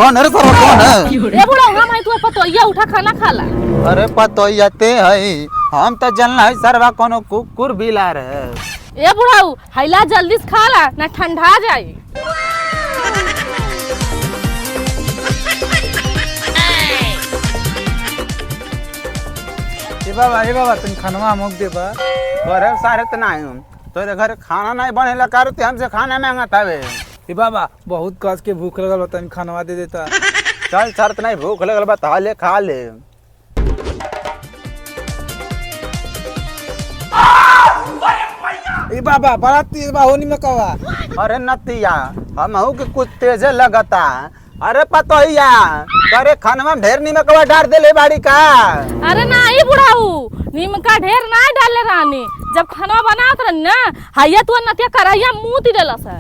कौन है सर कौन है? ए बुढ़ा हम है तू पतोइया उठा खाना खाला। अरे पतोइया ते है हम तो जनला है सरवा कोनो कुकुर बिला रहे। ए बुढ़ाऊ हैला जल्दी से खाला ना ठंडा जाई। ए बाबा तुम खानवा मुक दे बा। अरे सारे त नहीं तोरे घर खाना नहीं बनेला करते हमसे खाना मांगा तावे। ए बाबा बहुत कस के भूख लगल बा, खानवा दे देता। चल शर्त नहीं भूख लगल बा ता ले खा ले। ए बाबा बड़ा तेज बा होनी में कवा। अरे नतिया हमहू के कुछ तेजे लगता। अरे पतोइया करे खानवा ढेर नीमक कवा डाल दे ले बाड़ी का। अरे नहीं बुढ़ाऊ नीम का ढेर ना डाले रानी, जब खाना बनात रही ना हैया तू नतिया करैया मुंह ती देला सा।